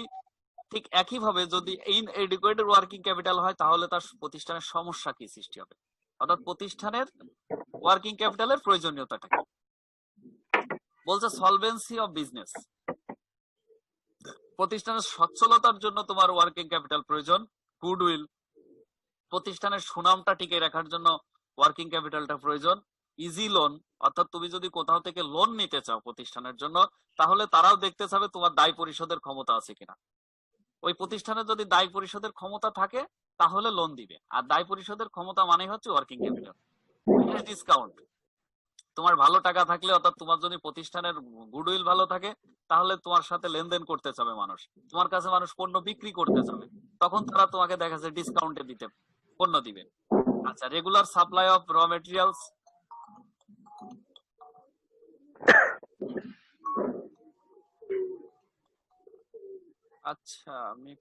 ঠিক একইভাবে যদি ইনএডিকুয়েট ওয়ার্কিং ক্যাপিটাল হয়, তাহলে তার প্রতিষ্ঠানের সমস্যা কি সৃষ্টি হবে। অর্থাৎ প্রতিষ্ঠানের ওয়ার্কিং ক্যাপিটালের প্রয়োজনীয়তাটা কি বলছে? সলভেন্সি অফ বিজনেস, প্রতিষ্ঠানের সচ্ছলতার জন্য তোমার ওয়ার্কিং ক্যাপিটাল প্রয়োজন। গুডউইল, প্রতিষ্ঠানের সুনামটা টিকে রাখার জন্য ওয়ার্কিং ক্যাপিটালটা প্রয়োজন। ইজি লোন, অর্থাৎ তুমি যদি কোথাও থেকে লোন নিতে চাও প্রতিষ্ঠানের জন্য, তাহলে তারাও দেখতে চাবে তোমার দায় পরিশোধের ক্ষমতা আছে কিনা। ওই প্রতিষ্ঠানের যদি দায় পরিশোধের ক্ষমতা থাকে তাহলে লোন দিবে, আর দায় পরিশোধের ক্ষমতা মানে হচ্ছে ওয়ার্কিং ক্যাপিটাল। ডিসকাউন্ট, তোমার ভালো টাকা থাকলে, অর্থাৎ তোমার যদি প্রতিষ্ঠানের গুডউইল ভালো থাকে, তাহলে তোমার সাথে লেনদেন করতে চাবে মানুষ, তোমার কাছে মানুষ পণ্য বিক্রি করতে চাবে, তখন তারা তোমাকে দেখা যাচ্ছে ডিসকাউন্টে দিতে পণ্য দিবে। আচ্ছা, regular supply of raw materials, আচ্ছা আমি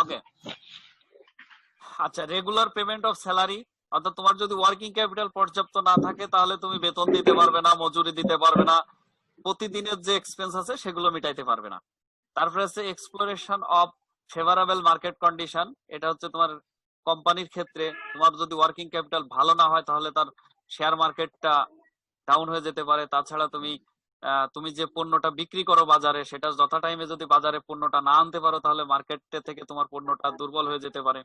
ওকে। আচ্ছা, রেগুলার পেমেন্ট অফ স্যালারি, অর্থাৎ তোমার যদি ওয়ার্কিং ক্যাপিটাল পর্যাপ্ত না থাকে, তাহলে তুমি বেতন দিতে পারবে না, মজুরি দিতে পারবে না, প্রতিদিনের যে এক্সপেন্স আছে সেগুলো মিটাইতে পারবে না। তারপরে আছে exploration of favourable market condition, এটা হচ্ছে তোমার কোম্পানির ক্ষেত্রে তোমার যদি ওয়ার্কিং ক্যাপিটাল ভালো না হয়, তাহলে তার শেয়ার মার্কেটটা ডাউন হয়ে যেতে পারে। তাছাড়া তুমি যে পণ্যটা বিক্রি করো বাজারে, সেটা যথা টাইমে যদি বাজারে পণ্যটা না আনতে পারো, তাহলে মার্কেট থেকে তোমার পণ্যটা দুর্বল হয়ে যেতে পারে।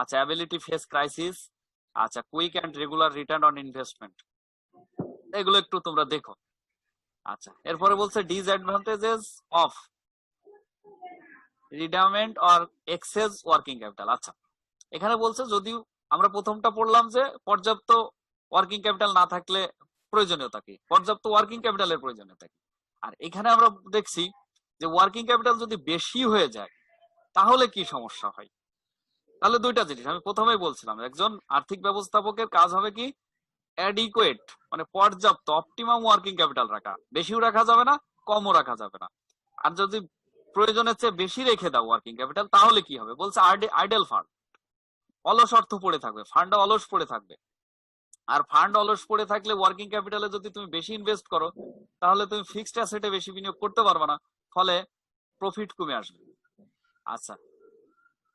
আচ্ছা, অ্যাবিলিটি ফেস ক্রাইসিস। আচ্ছা, quick and regular return on investment, এগুলো একটু তোমরা দেখো। আচ্ছা, এরপরে বলছে disadvantages of redundant or excess working capital. আচ্ছা, এখানে বলছে যদিও আমরা প্রথমটা পড়লাম যে পর্যাপ্ত ওয়ার্কিং ক্যাপিটাল না থাকলে প্রয়োজনীয়তা কি, পর্যাপ্ত ওয়ার্কিং ক্যাপিটালের প্রয়োজনীয়তা কি। আর এখানে আমরা দেখছি যে ওয়ার্কিং ক্যাপিটাল যদি বেশি হয়ে যায় তাহলে কি সমস্যা হয়। তাহলে দুইটা জিনিস আমি প্রথমেই বলছিলাম, একজন আর্থিক ব্যবস্থাপকের কাজ হবে কি অ্যাডিকুয়েট মানে পর্যাপ্ত অপটিমাম ওয়ার্কিং ক্যাপিটাল রাখা, বেশিও রাখা যাবে না কমও রাখা যাবে না। আর যদি প্রয়োজনের চেয়ে বেশি রেখে দাও ওয়ার্কিং ক্যাপিটাল তাহলে কি হবে, বলছে আইডেল ফান্ড, অলস অর্থ পড়ে থাকবে, ফান্ডে অলস পড়ে থাকবে। আর ফান্ড অলস পড়ে থাকলে ওয়ার্কিং ক্যাপিটালে যদি তুমি বেশি ইনভেস্ট করো তাহলে তুমি ফিক্সড অ্যাসেটে বেশি বিনিয়োগ করতে পারবে না, ফলে প্রফিট কমে আসবে। আচ্ছা,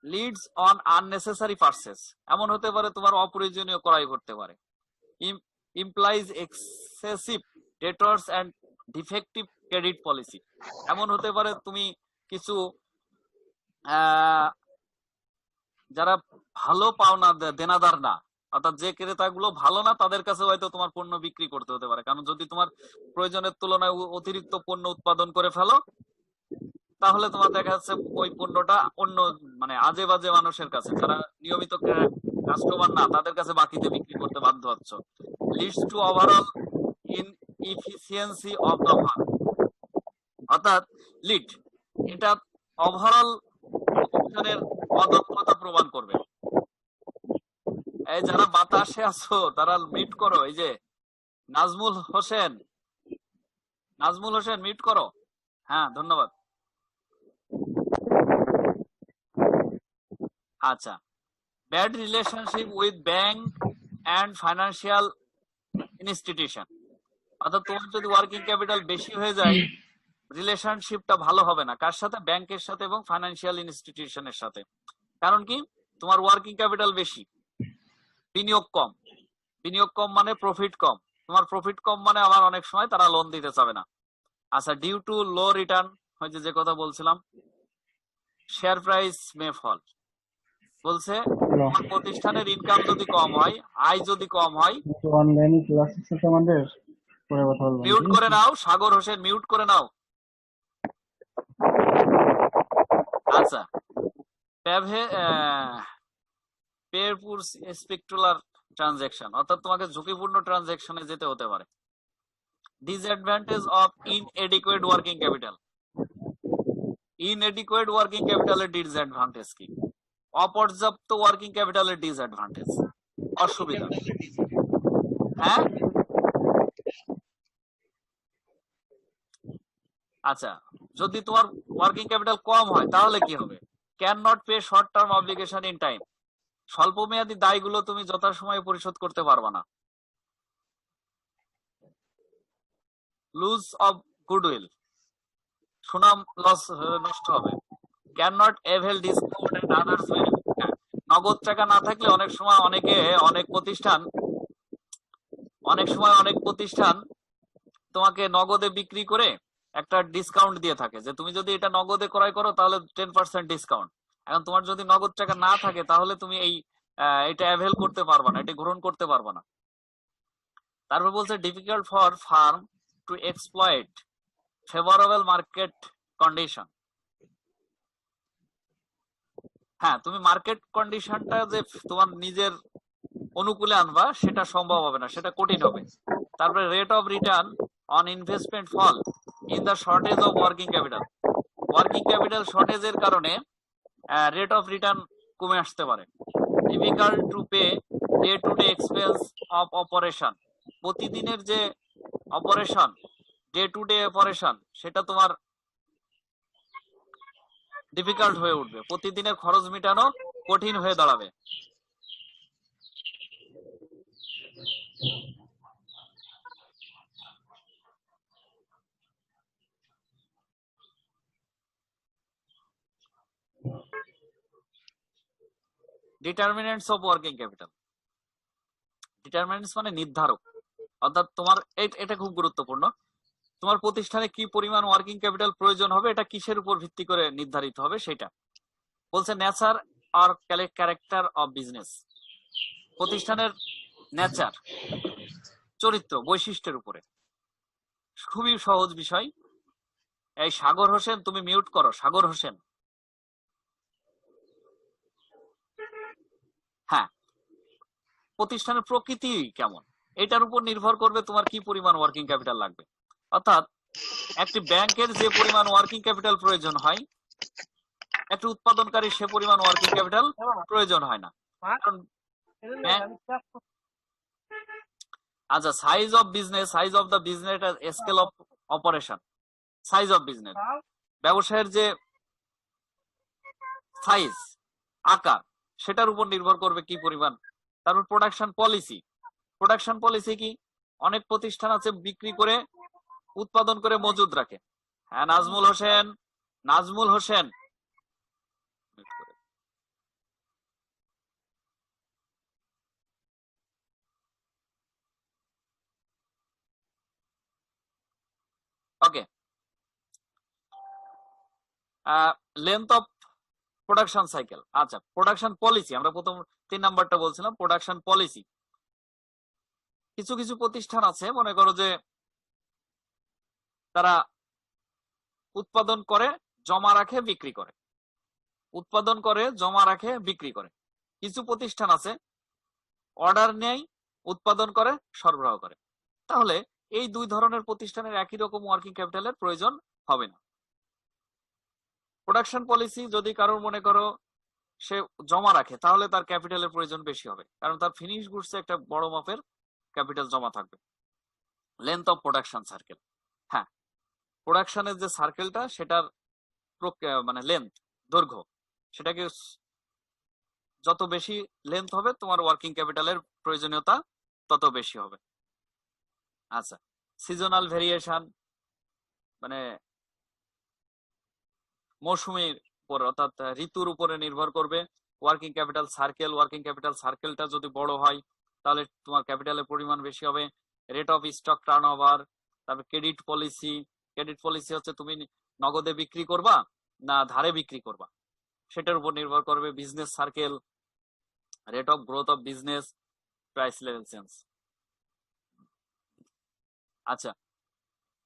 লিডস অন আননেসেসারি পারচেজ, এমন হতে পারে তোমার অপ্রয়োজনীয় ক্রয় করতে পারে। Implies excessive debtors and defective credit policy, এমন হতে পারে তুমি কিছু যারা ভালো পাওনা দেনাদার না, অর্থাৎ যে ক্রেতাগুলো ভালো না তাদের কাছে হয়তো তোমার পণ্য বিক্রি করতে হতে পারে। কারণ যদি তোমার প্রয়োজনের তুলনায় অতিরিক্ত পণ্য উৎপাদন করে ফেলো তাহলে তোমার দেখা যাচ্ছে ওই পণ্যটা অন্য মানে আজে বাজে মানুষের কাছে, যারা নিয়মিত কাস্টমার না তাদের কাছে বাকিতে বিক্রি করতে বাধ্য হচ্ছ। Leads to overall inefficiency of the farm, অর্থাৎ লিড এটা ওভারঅল প্রতিষ্ঠানের অদক্ষতা প্রমাণ করবে। এই যারা বাতাসে আছো তারা মিট করো, এই যে নাজমুল হোসেন, নাজমুল হোসেন মিট করো। হ্যাঁ ধন্যবাদ। আচ্ছা, bad relationship with bank and financial institution, অর্থাৎ তোমার যদি ওয়ার্কিং ক্যাপিটাল বেশি হয়ে যায় রিলেশনশিপটা ভালো হবে না, কার সাথে, ব্যাংকের সাথে এবং ফাইন্যান্সিয়াল ইনস্টিটিউশনের সাথে। কারণ কি, তোমার ওয়ার্কিং ক্যাপিটাল বেশি, বিনিয়োগ কম, বিনিয়োগ কম মানে প্রফিট কম, তোমার প্রফিট কম মানে আবার অনেক সময় তারা লোন দিতে চাবে না। আচ্ছা, ডিউ টু লো রিটার্ন, হয়তো যে কথা বলছিলাম, শেয়ার প্রাইস মে ফল, বলছে তোমার প্রতিষ্ঠানের ইনকাম যদি কম হয়, আয় যদি কম হয়, অনলাইনে ক্লাস সাথে আমাদের পরে কথা বলবো। মিউট করে নাও, সাগর হোসেন মিউট করে নাও। আচ্ছা, পেয়ারপুর স্পেকুলার ট্রানজাকশন, অর্থাৎ তোমাকে ঝুঁকিপূর্ণ ট্রানজাকশনে যেতে হতে পারে। Disadvantage of inadequate working capital, inadequate working ক্যাপিটালের ডিসঅ্যাডভান্টেজ কি, অপর্যাপ্ত ওয়ার্কিং ক্যাপিটালের ডিসঅ্যাডভান্টেজ, অসুবিধা। হ্যাঁ আচ্ছা, যদি তোমার ওয়ার্কিং ক্যাপিটাল কম হয় তাহলে কি হবে, can not pay short term obligation in time, স্বল্প মেয়াদী দায়গুলো তুমি যথাসময়ে পরিশোধ করতে পারবে না। লুজ অফ গুডউইল, সুনাম নষ্ট হবে। Can not avail discount and others benefit, নগদ টাকা না থাকলে অনেক সময় অনেক প্রতিষ্ঠান তোমাকে নগদে বিক্রি করে একটা ডিসকাউন্ট দিয়ে থাকে, যে তুমি যদি এটা নগদে ক্রয় করো তাহলে 10% ডিসকাউন্ট। এখন তোমার যদি নগদ টাকা না থাকে তাহলে তুমি এটা অ্যাভেল করতে পারবা না, এটা গ্রহণ করতে পারবা না। তারপর বলছে difficult for firm to exploit favourable market condition. হ্যাঁ, তুমি মার্কেট কন্ডিশনটা যে তোমার নিজের অনুকূলে আনবা সেটা সম্ভব হবে না, সেটা কঠিন হবে। তারপরে rate of return on investment fall in the shortage of working capital, working capital শর্টেজের কারণে রেট অফ রিটার্ন কমে আসতে পারে। Difficult to pay day to day expense of operation, প্রতিদিনের যে operation, day to day operation, সেটা তোমার difficult হয়ে উঠবে, প্রতিদিনের খরচ মেটানো কঠিন হয়ে দাঁড়াবে। Determinants of working capital, determinants মানে নির্ধারক, অর্থাৎ তোমার এটা খুব গুরুত্বপূর্ণ, তোমার প্রতিষ্ঠানে কি পরিমাণ ওয়ার্কিং ক্যাপিটাল প্রয়োজন হবে এটা কিসের উপর ভিত্তি করে নির্ধারিত হবে সেটা বলছে। নেচার আর ক্যারেক্টার অফ বিজনেস, প্রতিষ্ঠানের নেচার, চরিত্র, বৈশিষ্ট্যের উপরে। খুবই সহজ বিষয়। এই সাগর হোসেন তুমি মিউট করো, সাগর হোসেন। হ্যাঁ, প্রতিষ্ঠানের প্রকৃতি কেমন এটার উপর নির্ভর করবে তোমার কি পরিমাণ ওয়ার্কিং ক্যাপিটাল লাগবে। অর্থাৎ একটি ব্যাংকের যে পরিমাণ ওয়ার্কিং ক্যাপিটাল প্রয়োজন হয়, একটি উৎপাদনকারী সে পরিমাণ ওয়ার্কিং ক্যাপিটাল প্রয়োজন হয় না। কারণ আচ্ছা, size of the business scale of operation, size of business, ব্যবসায়ের যে সাইজ আকার সেটার উপর নির্ভর করবে কি পরিমাণ। তারপর প্রোডাকশন পলিসি কি, অনেক প্রতিষ্ঠান আছে বিক্রি করে উৎপাদন করে মজুদ রাখে। হ্যাঁ, Nazmul Hossain okay. Length of production cycle. আচ্ছা, প্রোডাকশন পলিসি, আমরা প্রথম 3 নাম্বারটা বলছিলাম প্রোডাকশন পলিসি। কিছু কিছু প্রতিষ্ঠান আছে মনে করো যে তারা উৎপাদন করে জমা রাখে বিক্রি করে, উৎপাদন করে জমা রাখে বিক্রি করে। কিছু প্রতিষ্ঠান আছে অর্ডার নেয়, উৎপাদন করে, সরবরাহ করে। তাহলে এই দুই ধরনের প্রতিষ্ঠানের একই রকম ওয়ার্কিং ক্যাপিটালের প্রয়োজন হবে না। প্রোডাকশন পলিসি যদি কারোর মনে করো সে জমা রাখে তাহলে তার ক্যাপিটালের প্রয়োজন বেশি হবে, কারণ তার ফিনিশ গুডসে একটা বড় মাপের ক্যাপিটাল জমা থাকবে। লেন্থ অফ প্রোডাকশন সার্কেল, হ্যাঁ, প্রোডাকশনের যে সার্কেলটা সেটার মানে লেন্থ, দৈর্ঘ্য, সেটাকে যত বেশি লেন্থ হবে তোমার ওয়ার্কিং ক্যাপিটালের প্রয়োজনীয়তা তত বেশি হবে। আচ্ছা, সিজনাল ভেরিয়েশন মানে মৌসুমীর উপর অর্থাৎ ঋতুর উপরে নির্ভর করবে ওয়ার্কিং ক্যাপিটাল সার্কেলটা যদি বড় হয় তাহলে তোমার ক্যাপিটালের পরিমাণ বেশি হবে। রেট অফ স্টক টার্নওভার, তারপর ক্রেডিট পলিসি হচ্ছে তুমি নগদে বিক্রি করবা না ধারে বিক্রি করবা সেটার উপর নির্ভর করবে। Business circle, rate of growth of business, price level change. আচ্ছা,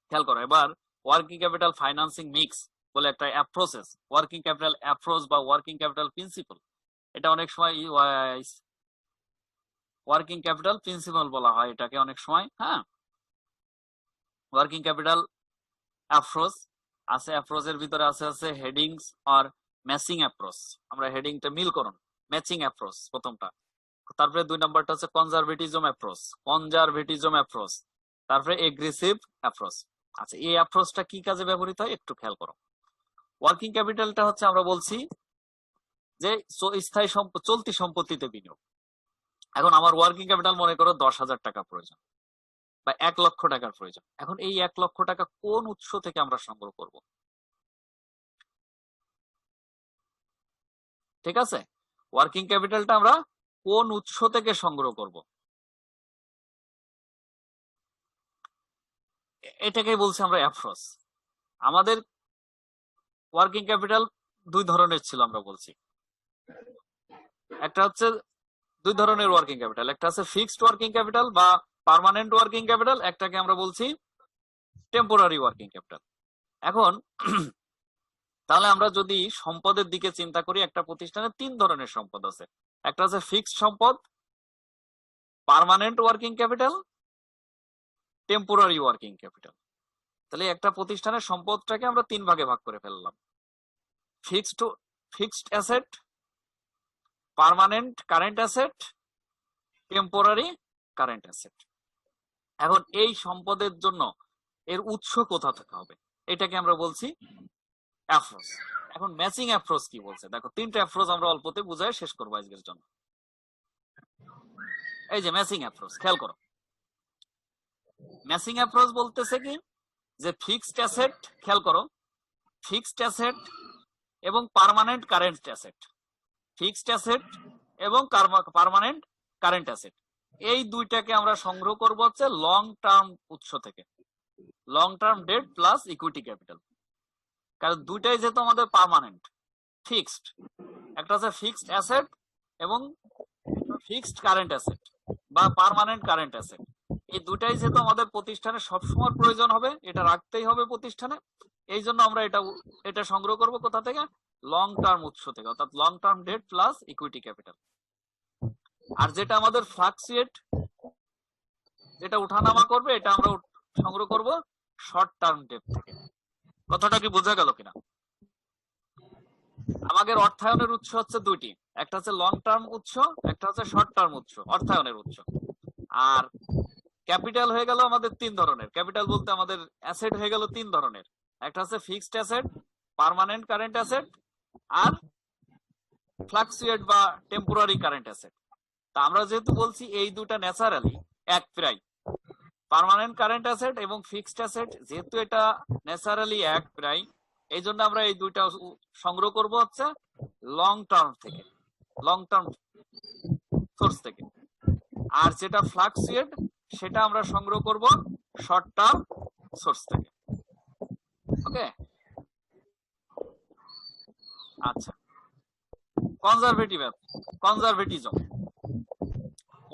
খেয়াল করো এবার ওয়ার্কিং ক্যাপিটাল ফাইন্যান্সিং মিক্স বলে একটা অ্যাপ্রোচেস, ওয়ার্কিং ক্যাপিটাল অ্যাপ্রোচ বা ওয়ার্কিং ক্যাপিটাল প্রিন্সিপাল, এটা অনেক সময় ওয়ার্কিং ক্যাপিটাল প্রিন্সিপাল বলা হয় এটাকে অনেক সময়। হ্যাঁ, ওয়ার্কিং ক্যাপিটাল অ্যাপ্রোচ আছে, অ্যাপ্রোচের ভিতরে আছে হেডিংস আর ম্যাচিং অ্যাপ্রোচ। আমরা হেডিংটা মিলকরণ, ম্যাচিং অ্যাপ্রোচ প্রথমটা। তারপরে 2 নাম্বারটা হচ্ছে কনজারভেটিজম অ্যাপ্রোচ, তারপরে এগ্রেসিভ অ্যাপ্রোচ। আচ্ছা, এই অ্যাপ্রোচটা কি কাজে ব্যবহৃত হয় একটু খেয়াল করো। ওয়ার্কিং ক্যাপিটালটা হচ্ছে আমরা বলছি যে স্থায়ী চলতি সম্পত্তিতে বিনিয়োগ। এখন আমার ওয়ার্কিং ক্যাপিটাল মনে করো 10,000 টাকা প্রয়োজন বা 1 লক্ষ টাকার প্রয়োজন। এখন এই 1 লক্ষ টাকা কোন উৎস থেকে আমরা সংগ্রহ করব? ঠিক আছে, ওয়ার্কিং ক্যাপিটালটা আমরা কোন উৎস থেকে সংগ্রহ করব এটাকে বলছি আমরা অ্যাপ্রোচ। আমাদের ওয়ার্কিং ক্যাপিটাল 2 ধরনের ছিল আমরা বলছি। একটা হচ্ছে 2 ধরনের ওয়ার্কিং ক্যাপিটাল, একটা আছে ফিক্সড ওয়ার্কিং ক্যাপিটাল বা পার্মানেন্ট ওয়ার্কিং ক্যাপিটাল, একটাকে আমরা বলছি টেম্পোরারি ওয়ার্কিং ক্যাপিটাল। এখন তাহলে আমরা যদি সম্পদের দিকে চিন্তা করি, একটা প্রতিষ্ঠানে 3 ধরনের সম্পদ আছে। একটা আছে ফিক্সড সম্পদ, permanent working capital, temporary working capital. তাহলে একটা প্রতিষ্ঠানের সম্পদটাকে আমরা 3 ভাগে ভাগ করে ফেললাম: fixed asset, permanent current asset, temporary current asset. এখন এই সম্পদের জন্য এর উৎস কোথা থেকে হবে এটাকে আমরা বলছি অ্যাপ্রোচ। এখন ম্যাচিং অ্যাপ্রোচ কি বলছে দেখো, 3টা অ্যাপ্রোচ আমরা অল্পতে বুঝায় শেষ করবো আজকের জন্য। এই যে ম্যাচিং অ্যাপ্রোচ, খেয়াল করো। ম্যাচিং অ্যাপ্রোচ বলতেছে কি যে ফিক্সড অ্যাসেট, খেয়াল করো, ফিক্সড অ্যাসেট এবং permanent current asset, fixed asset এবং পার্মানেন্ট কারেন্ট অ্যাসেট, এই দুইটাকে আমরা সংগ্রহ করব হচ্ছে লং টার্ম উৎস থেকে, long term debt plus equity capital. কারণ দুইটাই যেহেতু আমাদের পার্মানেন্ট ফিক্সড, একটা আছে ফিক্সড অ্যাসেট এবং ফিক্সড কারেন্ট অ্যাসেট বা পার্মানেন্ট কারেন্ট অ্যাসেট, এই দুটাই যেহেতু আমাদের প্রতিষ্ঠানে সবসময় প্রয়োজন হবে, এটা রাখতেই হবে প্রতিষ্ঠানে, এই জন্য আমরা এটা সংগ্রহ করব কোথা থেকে? লং টার্ম উৎস থেকে, অর্থাৎ long term debt plus equity capital. আর যেটা আমাদের ফ্লাকচুয়েট, যেটা উঠানামা করবে, এটা আমরা সংগ্রহ করব শর্ট টার্ম ডেট থেকে। কথাটা কি বোঝা গেল কিনা? আমাদের অর্থায়নের উৎস হচ্ছে দুইটি, একটা হচ্ছে লং টার্ম উৎস, একটা হচ্ছে শর্ট টার্ম উৎস, অর্থায়নের উৎস। আর ক্যাপিটাল হয়ে গেল আমাদের তিন ধরনের। ক্যাপিটাল বলতে আমাদের অ্যাসেট হয়ে গেল তিন ধরনের, একটা হচ্ছে fixed asset, permanent current asset, আর ফ্লাকচুয়েট বা টেম্পোরারি কারেন্ট অ্যাসেট। তা আমরা যেহেতু বলছি এই দুটা ন্যাচারালি এক প্রায়, পার্মানেন্ট কারেন্ট অ্যাসেট এবং ফিক্সড অ্যাসেট যেহেতু এটা ন্যাচারালি এক প্রায়, এই জন্য আমরা এই দুইটা সংগ্রহ করব হচ্ছে লং টার্ম থেকে, লং টার্ম সোর্স থেকে। আর যেটা ফ্লাকচুয়েট সেটা আমরা সংগ্রহ করব শর্ট টার্ম সোর্স থেকে। ওকে, আচ্ছা।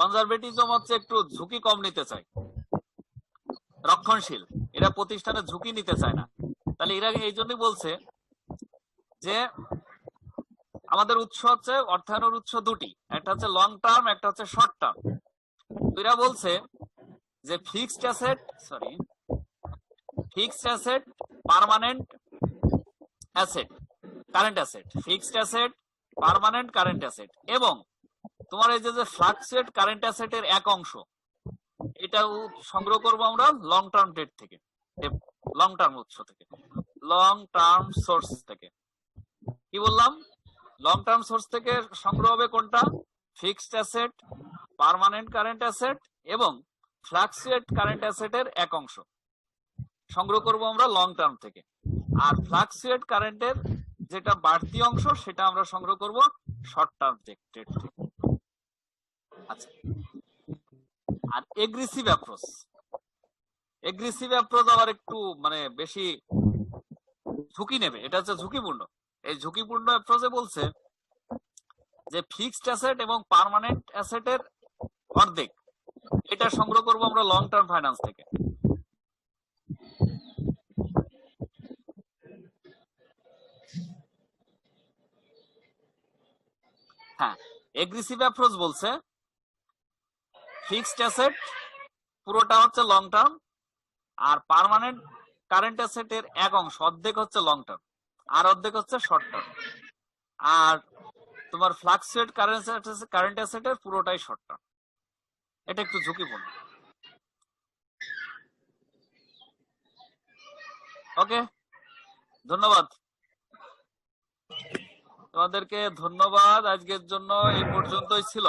কনজারভেটিজম হচ্ছে একটু ঝুঁকি কম নিতে চায়, রক্ষণশীল, এরা প্রতিষ্ঠানে ঝুঁকি নিতে চায় না। তাহলে এরা এই জন্যই বলছে যে আমাদের উৎস হচ্ছে অর্থায়নের উৎস দুটি, একটা হচ্ছে লং টার্ম, একটা হচ্ছে শর্ট টার্ম। এরা বলছে যে fixed asset, permanent asset, current asset, fixed asset, permanent current asset, এবং তোমার এই যে ফ্লাকচুয়েট কারেন্ট অ্যাসেটের এক অংশ, এটা সংগ্রহ করব আমরা লং টার্ম ডেট থেকে, লং টার্ম উৎস থেকে, লং টার্ম সোর্স থেকে। কি বললাম? লং টার্ম সোর্স থেকে সংগ্রহ হবে কোনটা? Fixed asset, permanent current asset এবং ফ্লাকচুয়েট কারেন্ট অ্যাসেটের এক অংশ সংগ্রহ করব আমরা লং টার্ম থেকে। আর ফ্লাকচুয়েট কারেন্টের যেটা বাড়তি অংশ সেটা আমরা সংগ্রহ করব শর্ট টার্ম ডেট থেকে। আচ্ছা, আর এগ্রেসিভ অ্যাপ্রোচ আবার একটু মানে বেশি ঝুঁকি নেবে, এটা হচ্ছে ঝুঁকিপূর্ণ। এই ঝুঁকিপূর্ণ অ্যাপ্রোচে বলছে যে ফিক্সড অ্যাসেট এবং পার্মানেন্ট অ্যাসেটের অর্ধেক, এটা সংগ্রহ করব আমরা লং টার্ম ফাইন্যান্স থেকে। হ্যাঁ, এগ্রেসিভ অ্যাপ্রোচ বলছে ফিক্সড অ্যাসেট পুরোটা হচ্ছে লং টার্ম, আর পার্মানেন্ট কারেন্ট অ্যাসেটের এক অংশ, অর্ধেক হচ্ছে লং টার্ম আর অর্ধেক হচ্ছে শর্ট টার্ম। আর তোমার ফ্লাকচুয়েট কারেন্ট অ্যাসেটের পুরোটাই শর্ট টার্ম। এটা একটু ঝুঁকিপূর্ণ। ওকে, ধন্যবাদ তোমাদেরকে, ধন্যবাদ। আজকের জন্য এই পর্যন্তই ছিল।